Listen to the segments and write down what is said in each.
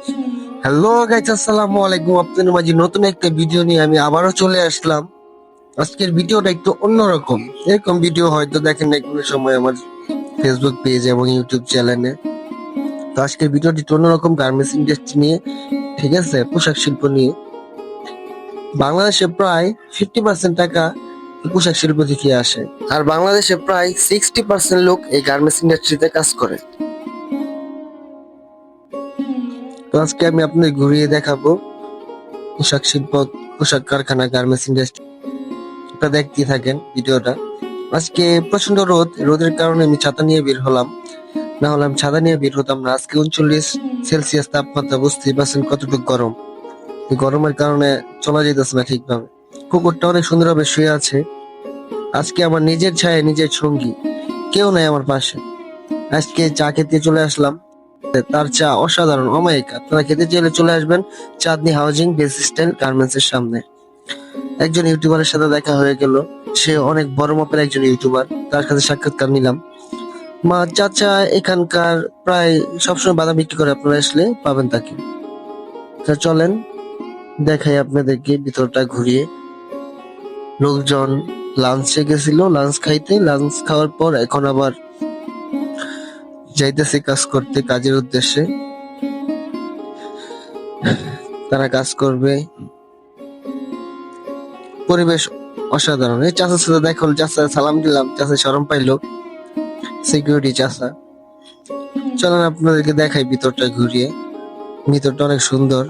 Hello guys, আসসালামু আলাইকুম। আপনাদের মাঝে নতুন একটা ভিডিও নিয়ে আমি আবারও চলে আসলাম। আজকের ভিডিওটা একটু অন্যরকম। এরকম ভিডিও হয়তো দেখেন না কোনো সময় আমার ফেসবুক পেজ এবং ইউটিউব চ্যানেলে। তো আজকের ভিডিওটি একটু অন্যরকম, গার্মেন্টস ইন্ডাস্ট্রি নিয়ে, ঠিক আছে, পোশাক শিল্প নিয়ে। বাংলাদেশে প্রায় 50% টাকা পোশাক শিল্প থেকে আসে, আর বাংলাদেশে প্রায় 60% লোক এই গার্মেন্টস ইন্ডাস্ট্রিতে কাজ করে। তো আজকে আমি আপনাদের ঘুরিয়ে দেখাবো পোশাক শিল্প, পোশাক কারখানা, গার্মেন্টস ইন্ডাস্ট্রি। এটা দেখতে থাকেন ভিডিওটা। আজকে প্রচন্ড রোদের কারণে আমি ছাতা নিয়ে বের হলাম, না হলে আমি ছাতা নিয়ে বের হতাম না। আজকে 39 সেলসিয়াস তাপমাত্রা, বুঝতেই পারছেন কতটুকু গরম। এই গরমের কারণে চলা যেতেছে না ঠিকভাবে। কুকুরটা অনেক সুন্দরভাবে শুয়ে আছে। আজকে আমার নিজের ছায়া নিজের সঙ্গী, কেউ নাই আমার পাশে। আজকে চা খেতে চলে আসলাম, তার চা অসাধারণ, অমায়িক। আপনারা খেতে চাইলে চলে আসবেন চাঁদনি হাউজিং বেস স্টাইল গার্মেন্টস এর সামনে। একজন ইউটিউবারের সাথে দেখা হয়ে গেল, সে অনেক বড় মাপের একজন ইউটিউবার। তার কাছে সাক্ষাৎকার নিলাম। চাচা এখানকার প্রায় সবসময় বাদাম বিক্রি করে, আপনারা আসলে পাবেন তাকে। চলেন দেখাই আপনাদেরকে ভিতরটা ঘুরিয়ে। লোকজন লাঞ্চে গেছিল, লাঞ্চ খাইতে। লাঞ্চ খাওয়ার পর এখন আবার যাইতেছে কাজ করতে, কাজের উদ্দেশ্যে। তারা কাজ করবে। পরিবেশ অসাধারণ। এই চাচার সাথে দেখা হলো, চাচা সালাম দিলাম, চাচা শরম পাইলো, সিকিউরিটি চাচা। চলেন আপনাদেরকে দেখাই ভিতরটা ঘুরিয়ে। ভিতরটা অনেক সুন্দর,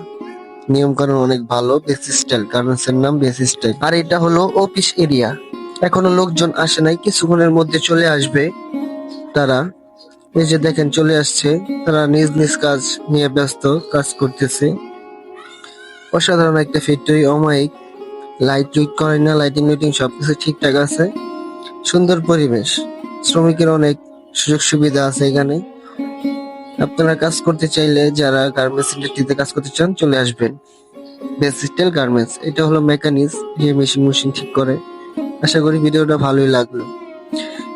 নিয়ম কানুন অনেক ভালো। বেস স্টাইল গার্মেন্টস এর নাম, বেস স্টাইল। আর এটা হলো অফিস এরিয়া। এখনো লোকজন আসে নাই, কিছুক্ষণের মধ্যে চলে আসবে তারা। এই যে দেখেন চলে আসছে, তারা নিজ নিজ কাজ নিয়ে ব্যস্ত, কাজ করতেছে। অসাধারণ একটা ফ্যাক্টরি, অমায়িক। লাইট উইট করে না, লাইটিং উইটিং সবকিছু ঠিকঠাক আছে। সুন্দর পরিবেশ, শ্রমিকের অনেক সুযোগ সুবিধা আছে এখানে। আপনারা কাজ করতে চাইলে, যারা গার্মেন্টস ইন্ডাস্ট্রিতে কাজ করতে চান, চলে আসবেন বেস স্টাইল গার্মেন্টস। এটা হলো মেকানিক্স, যে মেশিন ঠিক করে। আশা করি ভিডিওটা ভালোই লাগলো।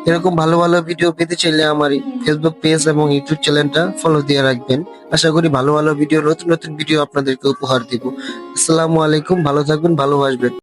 এরকম ভালো ভালো ভিডিও পেতে চাইলে আমার ফেসবুক পেজ এবং ইউটিউব চ্যানেলটা ফলো দিয়ে রাখবেন। আশা করি ভালো ভালো ভিডিও, নতুন নতুন ভিডিও আপনাদেরকে উপহার দিব। আসসালামু আলাইকুম, ভালো থাকবেন, ভালোবাসবেন।